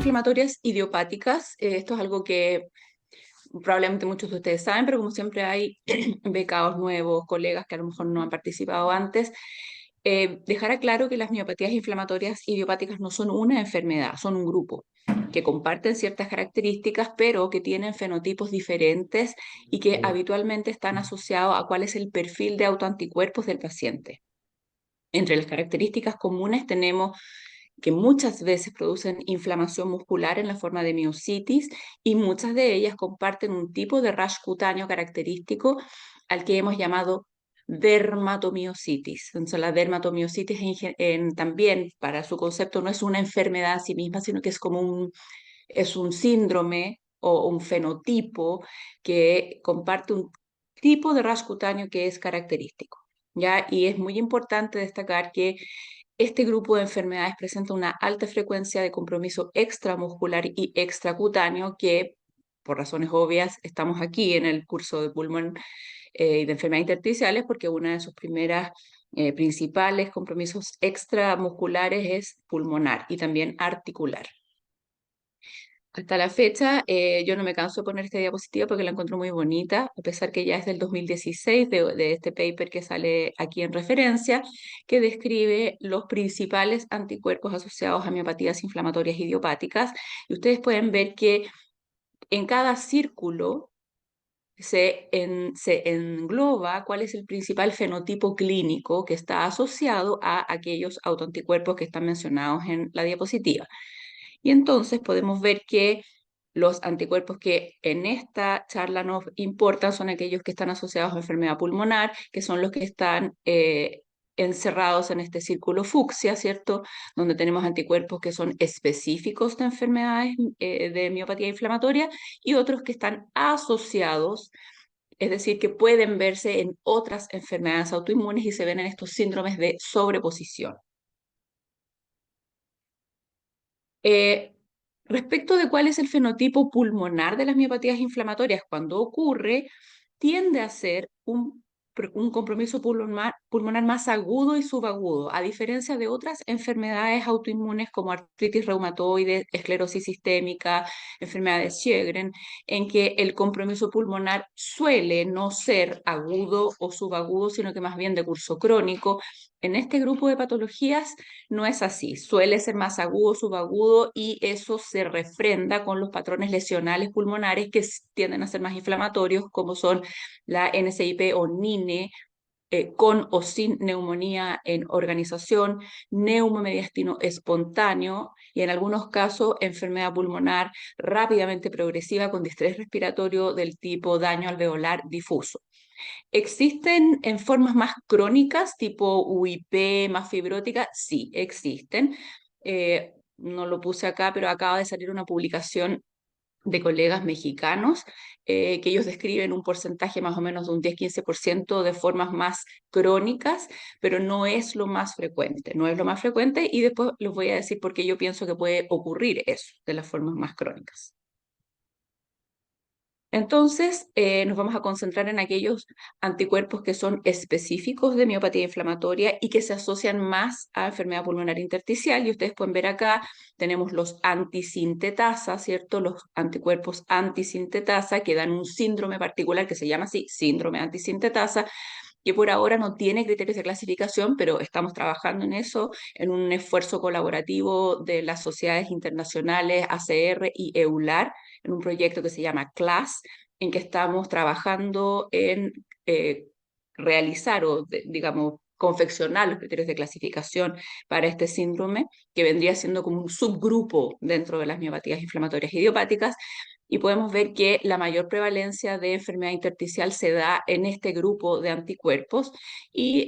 inflamatorias idiopáticas. Esto es algo que probablemente muchos de ustedes saben, pero como siempre hay becados nuevos, colegas que a lo mejor no han participado antes. Dejar claro que las miopatías inflamatorias idiopáticas no son una enfermedad, son un grupo que comparten ciertas características, pero que tienen fenotipos diferentes y que habitualmente están asociados a cuál es el perfil de autoanticuerpos del paciente. Entre las características comunes tenemos que muchas veces producen inflamación muscular en la forma de miositis y muchas de ellas comparten un tipo de rash cutáneo característico al que hemos llamado dermatomiositis. Entonces, la dermatomiositis también, para su concepto, no es una enfermedad en sí misma, sino que es un síndrome o un fenotipo que comparte un tipo de rash cutáneo que es característico. ¿Ya? Y es muy importante destacar que este grupo de enfermedades presenta una alta frecuencia de compromiso extramuscular y extracutáneo que, por razones obvias, estamos aquí en el curso de pulmón y de enfermedades intersticiales porque una de sus primeras principales compromisos extramusculares es pulmonar y también articular. Hasta la fecha, yo no me canso de poner esta diapositiva porque la encuentro muy bonita, a pesar que ya es del 2016, de este paper que sale aquí en referencia, que describe los principales anticuerpos asociados a miopatías inflamatorias idiopáticas. Y ustedes pueden ver que en cada círculo se engloba cuál es el principal fenotipo clínico que está asociado a aquellos autoanticuerpos que están mencionados en la diapositiva. Y entonces podemos ver que los anticuerpos que en esta charla nos importan son aquellos que están asociados a enfermedad pulmonar, que son los que están encerrados en este círculo fucsia, ¿cierto? Donde tenemos anticuerpos que son específicos de enfermedades de miopatía inflamatoria y otros que están asociados, es decir, que pueden verse en otras enfermedades autoinmunes y se ven en estos síndromes de sobreposición. Eh, Respecto de cuál es el fenotipo pulmonar de las miopatías inflamatorias, cuando ocurre, tiende a ser un compromiso pulmonar más agudo y subagudo, a diferencia de otras enfermedades autoinmunes como artritis reumatoide, esclerosis sistémica, enfermedades Sjögren, en que el compromiso pulmonar suele no ser agudo o subagudo, sino que más bien de curso crónico. En este grupo de patologías no es así, suele ser más agudo, subagudo y eso se refrenda con los patrones lesionales pulmonares que tienden a ser más inflamatorios, como son la NSIP o NINE, con o sin neumonía en organización, neumomediastino espontáneo y en algunos casos enfermedad pulmonar rápidamente progresiva con distrés respiratorio del tipo daño alveolar difuso. ¿Existen en formas más crónicas, tipo UIP, más fibrótica? Sí, existen. No lo puse acá, pero acaba de salir una publicación de colegas mexicanos que ellos describen un porcentaje más o menos de un 10-15% de formas más crónicas, pero no es lo más frecuente, no es lo más frecuente y después les voy a decir por qué yo pienso que puede ocurrir eso de las formas más crónicas. Entonces, nos vamos a concentrar en aquellos anticuerpos que son específicos de miopatía inflamatoria y que se asocian más a enfermedad pulmonar intersticial. Y ustedes pueden ver acá, tenemos los antisintetasa, ¿cierto? Los anticuerpos antisintetasa que dan un síndrome particular que se llama así, síndrome antisintetasa, que por ahora no tiene criterios de clasificación, pero estamos trabajando en eso, en un esfuerzo colaborativo de las sociedades internacionales ACR y EULAR, en un proyecto que se llama CLAS, en que estamos trabajando en realizar o, digamos, confeccionar los criterios de clasificación para este síndrome, que vendría siendo como un subgrupo dentro de las miopatías inflamatorias idiopáticas, y podemos ver que la mayor prevalencia de enfermedad intersticial se da en este grupo de anticuerpos y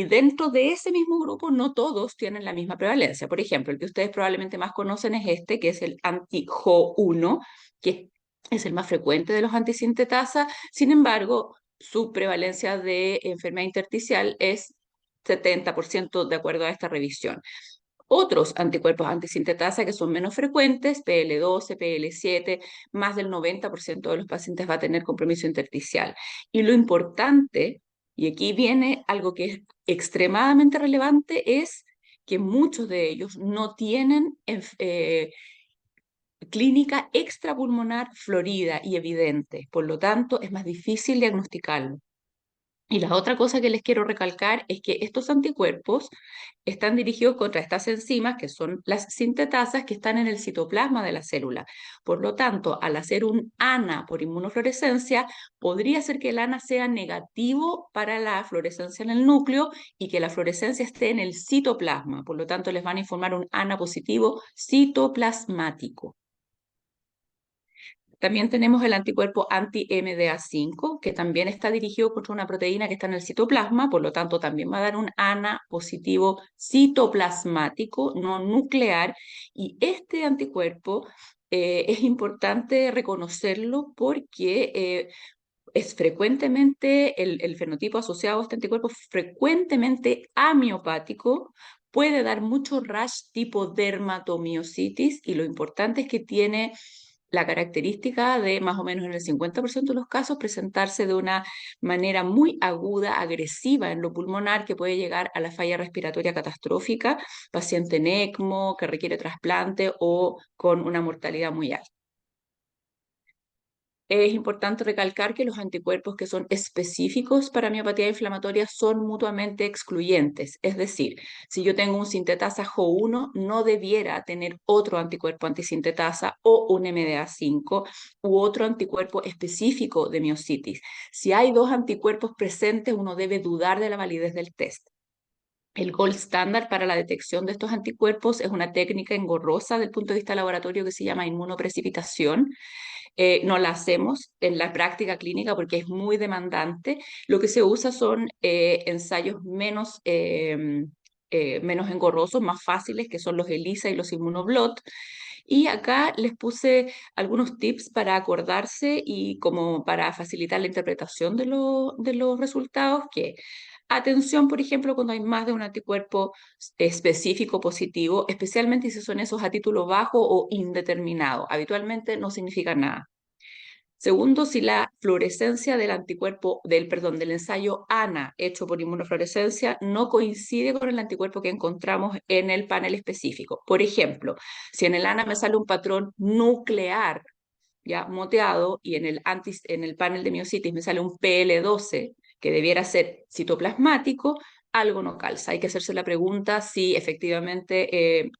dentro de ese mismo grupo no todos tienen la misma prevalencia. Por ejemplo, el que ustedes probablemente más conocen es este, que es el anti-Jo1, que es el más frecuente de los antisintetasa. Sin embargo, su prevalencia de enfermedad intersticial es 70% de acuerdo a esta revisión. Otros anticuerpos antisintetasa que son menos frecuentes, PL12, PL7, más del 90% de los pacientes va a tener compromiso intersticial. Y lo importante, y aquí viene algo que es extremadamente relevante, es que muchos de ellos no tienen clínica extrapulmonar florida y evidente, por lo tanto es más difícil diagnosticarlo. Y la otra cosa que les quiero recalcar es que estos anticuerpos están dirigidos contra estas enzimas, que son las sintetasas que están en el citoplasma de la célula. Por lo tanto, al hacer un ANA por inmunofluorescencia, podría ser que el ANA sea negativo para la fluorescencia en el núcleo y que la fluorescencia esté en el citoplasma. Por lo tanto, les van a informar un ANA positivo citoplasmático. También tenemos el anticuerpo anti-MDA5, que también está dirigido contra una proteína que está en el citoplasma, por lo tanto también va a dar un ANA positivo citoplasmático, no nuclear, y este anticuerpo es importante reconocerlo porque es frecuentemente, el fenotipo asociado a este anticuerpo es frecuentemente amiopático, puede dar mucho rash tipo dermatomiositis y lo importante es que tiene la característica de más o menos en el 50% de los casos presentarse de una manera muy aguda, agresiva en lo pulmonar que puede llegar a la falla respiratoria catastrófica, paciente en ECMO que requiere trasplante o con una mortalidad muy alta. Es importante recalcar que los anticuerpos que son específicos para miopatía inflamatoria son mutuamente excluyentes. Es decir, si yo tengo un sintetasa Jo1, no debiera tener otro anticuerpo antisintetasa o un MDA5 u otro anticuerpo específico de miositis. Si hay dos anticuerpos presentes, uno debe dudar de la validez del test. El gold standard para la detección de estos anticuerpos es una técnica engorrosa desde el punto de vista laboratorio que se llama inmunoprecipitación. No la hacemos en la práctica clínica porque es muy demandante. Lo que se usa son ensayos menos engorrosos, más fáciles, que son los ELISA y los Immunoblot. Y acá les puse algunos tips para acordarse y como para facilitar la interpretación de los resultados, que atención, por ejemplo, cuando hay más de un anticuerpo específico positivo, especialmente si son esos a título bajo o indeterminado. Habitualmente no significa nada. Segundo, si la fluorescencia del anticuerpo, del ensayo ANA hecho por inmunofluorescencia no coincide con el anticuerpo que encontramos en el panel específico. Por ejemplo, si en el ANA me sale un patrón nuclear, ya moteado, y en el panel de miositis me sale un PL12, que debiera ser citoplasmático, algo no calza. Hay que hacerse la pregunta si efectivamente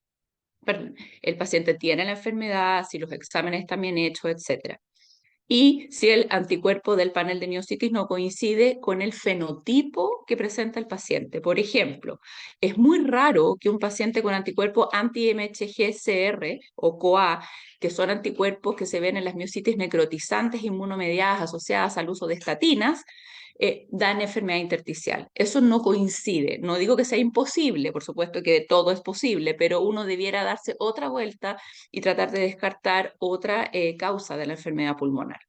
el paciente tiene la enfermedad, si los exámenes están bien hechos, etcétera. Y si el anticuerpo del panel de miositis no coincide con el fenotipo que presenta el paciente. Por ejemplo, es muy raro que un paciente con anticuerpo anti-MHGCR o CoA, que son anticuerpos que se ven en las miositis necrotizantes inmunomediadas asociadas al uso de estatinas, dan enfermedad intersticial. Eso no coincide. No digo que sea imposible, por supuesto que todo es posible, pero uno debiera darse otra vuelta y tratar de descartar otra causa de la enfermedad pulmonar.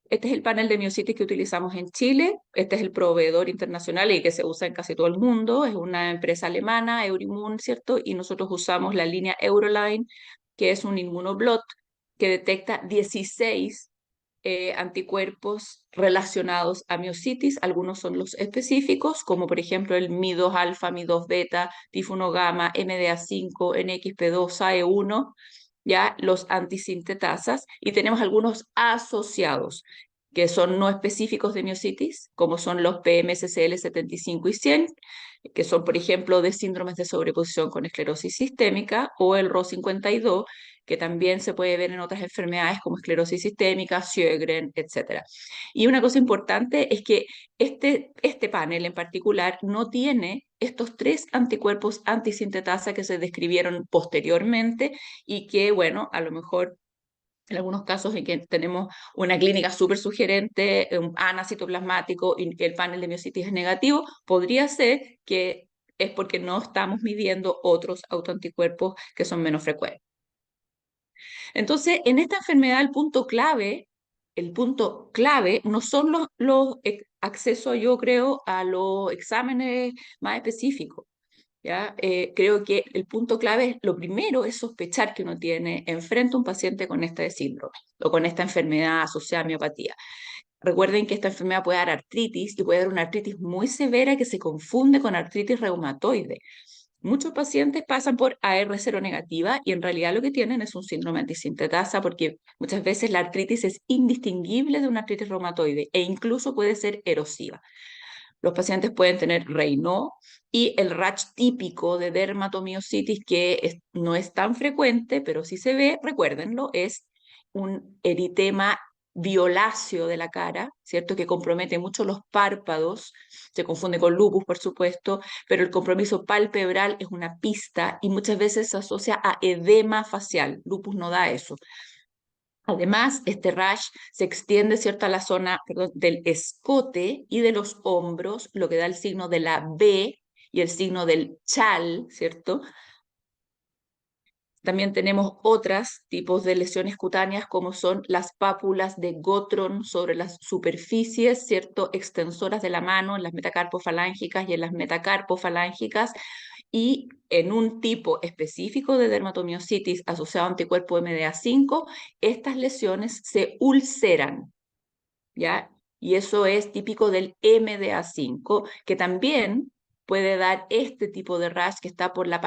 Este es el panel de miositis que utilizamos en Chile. Este es el proveedor internacional y que se usa en casi todo el mundo. Es una empresa alemana, Eurimmun, ¿cierto? Y nosotros usamos la línea Euroline, que es un inmunoblot que detecta 16 anticuerpos relacionados a miositis. Algunos son los específicos, como por ejemplo el Mi2 alfa, Mi2 beta, Tif1 gamma, MDA5, NXP2, SAE1, ya los antisintetasas, y tenemos algunos asociados que son no específicos de miositis, como son los PMSCL 75 y 100, que son, por ejemplo, de síndromes de sobreposición con esclerosis sistémica, o el RO52, que también se puede ver en otras enfermedades como esclerosis sistémica, Sjögren, etc. Y una cosa importante es que este panel en particular no tiene estos tres anticuerpos antisintetasa que se describieron posteriormente y que, bueno, a lo mejor en algunos casos en que tenemos una clínica súper sugerente, un ANA citoplasmático y que el panel de miositis es negativo, podría ser que es porque no estamos midiendo otros autoanticuerpos que son menos frecuentes. Entonces, en esta enfermedad el punto clave no son los accesos, yo creo, a los exámenes más específicos. ¿Ya? Creo que el punto clave es, lo primero es sospechar que uno tiene enfrente a un paciente con este síndrome o con esta enfermedad asociada a miopatía. Recuerden que esta enfermedad puede dar artritis y puede dar una artritis muy severa que se confunde con artritis reumatoide. Muchos pacientes pasan por AR0 negativa y en realidad lo que tienen es un síndrome antisintetasa porque muchas veces la artritis es indistinguible de una artritis reumatoide e incluso puede ser erosiva. Los pacientes pueden tener Raynaud y el rash típico de dermatomiositis no es tan frecuente, pero sí se ve, recuérdenlo, es un eritema violáceo de la cara, ¿cierto? Que compromete mucho los párpados, se confunde con lupus, por supuesto, pero el compromiso palpebral es una pista y muchas veces se asocia a edema facial. Lupus no da eso. Además, este rash se extiende, ¿cierto?, a la zona, perdón, del escote y de los hombros, lo que da el signo de la B y el signo del chal, ¿cierto? También tenemos otros tipos de lesiones cutáneas como son las pápulas de Gottron sobre las superficies, ¿cierto?, extensoras de la mano, en las metacarpofalángicas y en las metacarpofalángicas, y en un tipo específico de dermatomiositis asociado a anticuerpo MDA5, estas lesiones se ulceran, ¿ya? Y eso es típico del MDA5, que también puede dar este tipo de rash que está por la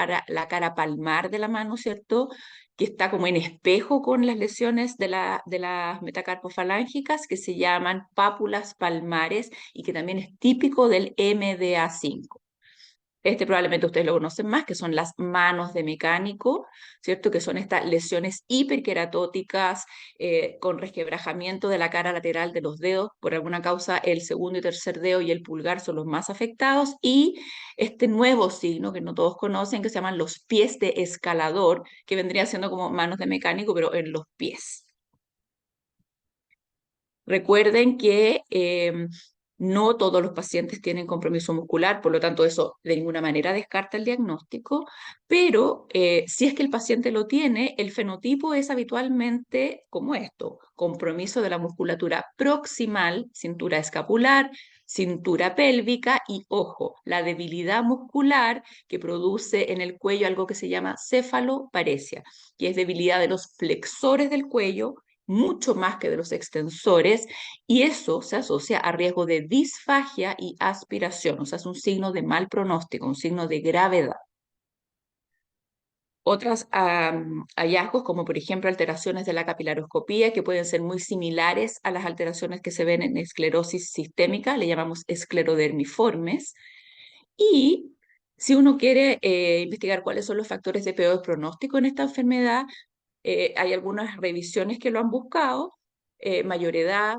cara palmar de la mano, ¿cierto? Que está como en espejo con las lesiones de las metacarpofalángicas, que se llaman pápulas palmares y que también es típico del MDA5. Este probablemente ustedes lo conocen más, que son las manos de mecánico, ¿cierto? Que son estas lesiones hiperqueratóticas con resquebrajamiento de la cara lateral de los dedos. Por alguna causa, el segundo y tercer dedo y el pulgar son los más afectados. Y este nuevo signo que no todos conocen, que se llaman los pies de escalador, que vendría siendo como manos de mecánico, pero en los pies. Recuerden que no todos los pacientes tienen compromiso muscular, por lo tanto eso de ninguna manera descarta el diagnóstico, pero si es que el paciente lo tiene, el fenotipo es habitualmente como esto: compromiso de la musculatura proximal, cintura escapular, cintura pélvica y, ojo, la debilidad muscular que produce en el cuello algo que se llama cefaloparesia, que es debilidad de los flexores del cuello mucho más que de los extensores, y eso se asocia a riesgo de disfagia y aspiración, o sea, es un signo de mal pronóstico, un signo de gravedad. Otros hallazgos, como por ejemplo alteraciones de la capilaroscopía, que pueden ser muy similares a las alteraciones que se ven en esclerosis sistémica, le llamamos esclerodermiformes. Y si uno quiere investigar cuáles son los factores de peor pronóstico en esta enfermedad, hay algunas revisiones que lo han buscado, mayor edad,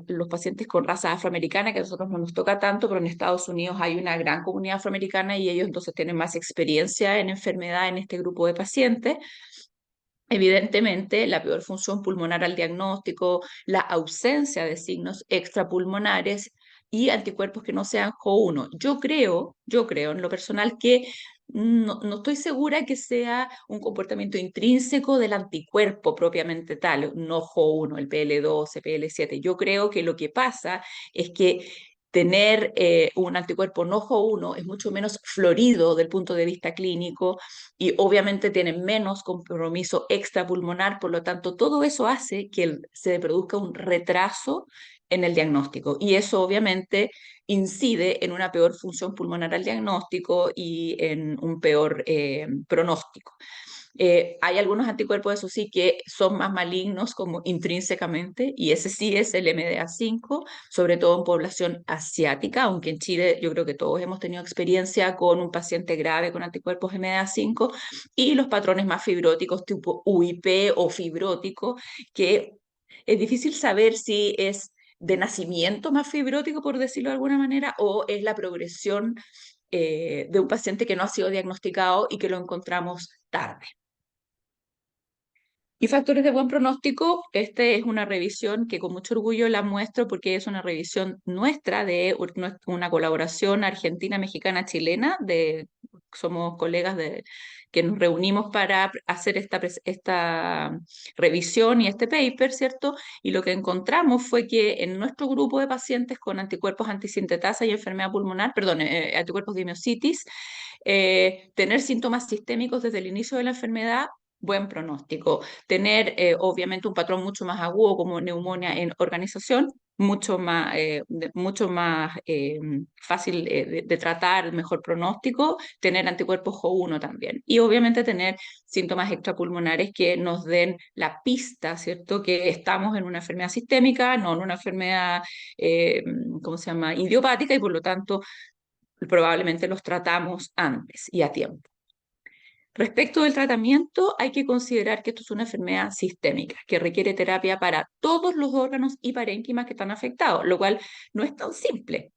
los pacientes con raza afroamericana, que a nosotros no nos toca tanto, pero en Estados Unidos hay una gran comunidad afroamericana y ellos entonces tienen más experiencia en enfermedad en este grupo de pacientes. Evidentemente, la peor función pulmonar al diagnóstico, la ausencia de signos extrapulmonares y anticuerpos que no sean Jo1. Yo creo en lo personal que no estoy segura que sea un comportamiento intrínseco del anticuerpo propiamente tal, no Jo1, el PL2, PL7. Yo creo que lo que pasa es que tener un anticuerpo no Jo1 es mucho menos florido del punto de vista clínico y obviamente tienen menos compromiso extrapulmonar, por lo tanto, todo eso hace que se produzca un retraso en el diagnóstico y eso obviamente incide en una peor función pulmonar al diagnóstico y en un peor pronóstico. Hay algunos anticuerpos, eso sí, que son más malignos como intrínsecamente, y ese sí es el MDA5, sobre todo en población asiática, aunque en Chile yo creo que todos hemos tenido experiencia con un paciente grave con anticuerpos MDA5, y los patrones más fibróticos tipo UIP o fibrótico, que es difícil saber si es de nacimiento más fibrótico, por decirlo de alguna manera, o es la progresión de un paciente que no ha sido diagnosticado y que lo encontramos tarde. Y factores de buen pronóstico, este es una revisión que con mucho orgullo la muestro porque es una revisión nuestra de una colaboración argentina-mexicana-chilena, somos colegas que nos reunimos para hacer esta revisión y este paper, ¿cierto? Y lo que encontramos fue que en nuestro grupo de pacientes con anticuerpos antisintetasa y enfermedad pulmonar, perdón, anticuerpos de miositis, tener síntomas sistémicos desde el inicio de la enfermedad buen pronóstico. Tener obviamente un patrón mucho más agudo como neumonía en organización, mucho más fácil de tratar, mejor pronóstico, tener anticuerpos Jo1 también. Y obviamente tener síntomas extrapulmonares que nos den la pista, ¿cierto? Que estamos en una enfermedad sistémica, no en una enfermedad, ¿cómo se llama?, idiopática, y por lo tanto probablemente los tratamos antes y a tiempo. Respecto del tratamiento, hay que considerar que esto es una enfermedad sistémica que requiere terapia para todos los órganos y parénquimas que están afectados, lo cual no es tan simple.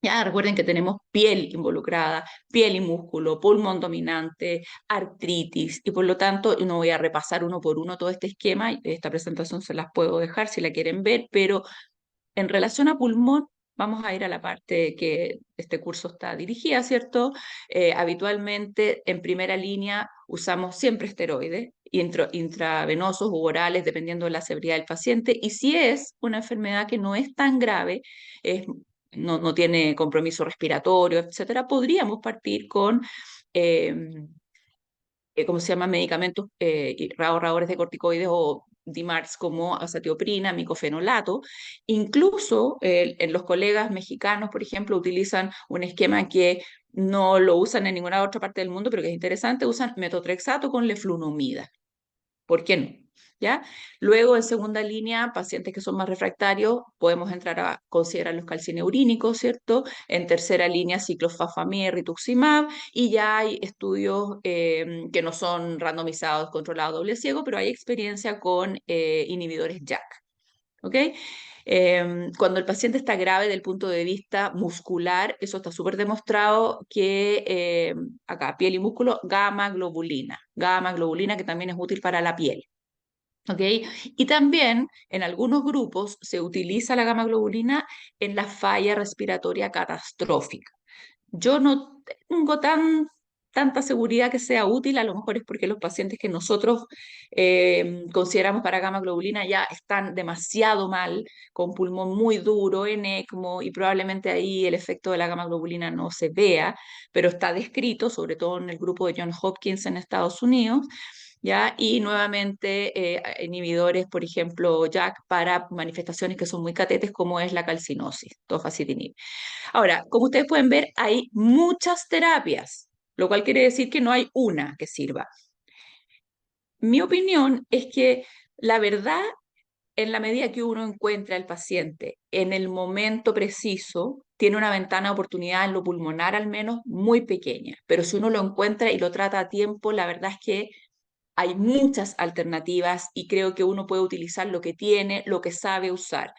Ya recuerden que tenemos piel involucrada, piel y músculo, pulmón dominante, artritis, y por lo tanto no voy a repasar uno por uno todo este esquema. Esta presentación se las puedo dejar si la quieren ver, pero en relación a pulmón, vamos a ir a la parte que este curso está dirigida, ¿cierto? Habitualmente, en primera línea, usamos siempre esteroides intravenosos u orales, dependiendo de la severidad del paciente. Y si es una enfermedad que no es tan grave, no tiene compromiso respiratorio, etcétera, podríamos partir con eh, ¿cómo se llama?, medicamentos ahorradores de corticoides o DMARDs como azatioprina, micofenolato. Incluso en los colegas mexicanos, por ejemplo, utilizan un esquema que no lo usan en ninguna otra parte del mundo, pero que es interesante, usan metotrexato con leflunomida. ¿Por qué no? ¿Ya? Luego, en segunda línea, pacientes que son más refractarios, podemos entrar a considerar los calcineurínicos, ¿cierto? En tercera línea, ciclofosfamida y rituximab, y ya hay estudios que no son randomizados, controlados, doble ciego, pero hay experiencia con inhibidores JAK, ¿ok? Cuando el paciente está grave del punto de vista muscular, eso está súper demostrado que acá, piel y músculo, gamma globulina que también es útil para la piel. ¿Ok? Y también en algunos grupos se utiliza la gamma globulina en la falla respiratoria catastrófica. Yo no tengo tanta seguridad que sea útil, a lo mejor es porque los pacientes que nosotros consideramos para gamma globulina ya están demasiado mal, con pulmón muy duro, en ECMO, y probablemente ahí el efecto de la gamma globulina no se vea, pero está descrito, sobre todo en el grupo de Johns Hopkins en Estados Unidos. ¿Ya? Y nuevamente inhibidores, por ejemplo, JAK para manifestaciones que son muy catetes, como es la calcinosis, tofacitinib. Ahora, como ustedes pueden ver, hay muchas terapias, lo cual quiere decir que no hay una que sirva. Mi opinión es que la verdad, en la medida que uno encuentra al paciente en el momento preciso, tiene una ventana de oportunidad en lo pulmonar al menos muy pequeña, pero si uno lo encuentra y lo trata a tiempo, la verdad es que hay muchas alternativas y creo que uno puede utilizar lo que tiene, lo que sabe usar,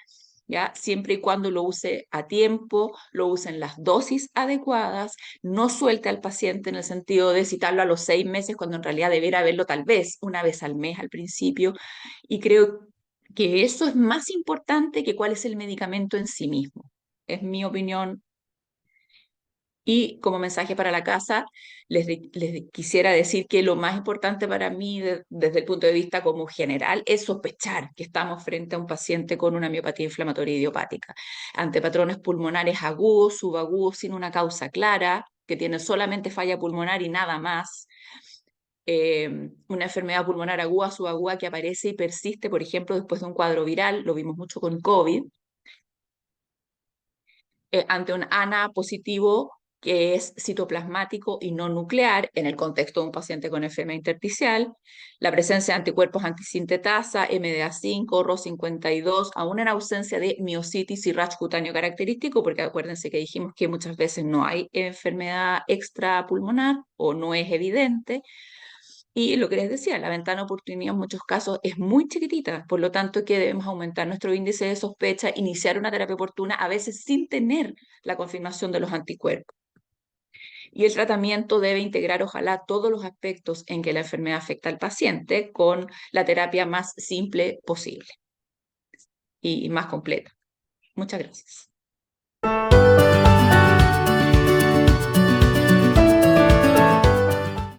¿ya? Siempre y cuando lo use a tiempo, lo use en las dosis adecuadas, no suelte al paciente en el sentido de citarlo a los 6 meses, cuando en realidad debería verlo tal vez una vez al mes al principio. Y creo que eso es más importante que cuál es el medicamento en sí mismo. Es mi opinión. Y como mensaje para la casa, les quisiera decir que lo más importante para mí, desde el punto de vista como general, es sospechar que estamos frente a un paciente con una miopatía inflamatoria idiopática, ante patrones pulmonares agudos, subagudos, sin una causa clara, que tiene solamente falla pulmonar y nada más. Una enfermedad pulmonar aguda, subaguda, que aparece y persiste, por ejemplo, después de un cuadro viral, lo vimos mucho con COVID, ante un ANA positivo que es citoplasmático y no nuclear en el contexto de un paciente con enfermedad intersticial, la presencia de anticuerpos antisintetasa, MDA5, RO52, aún en ausencia de miositis y rash cutáneo característico, porque acuérdense que dijimos que muchas veces no hay enfermedad extrapulmonar o no es evidente. Y lo que les decía, la ventana de oportunidad en muchos casos es muy chiquitita, por lo tanto que debemos aumentar nuestro índice de sospecha, iniciar una terapia oportuna, a veces sin tener la confirmación de los anticuerpos. Y el tratamiento debe integrar, ojalá, todos los aspectos en que la enfermedad afecta al paciente con la terapia más simple posible y más completa. Muchas gracias.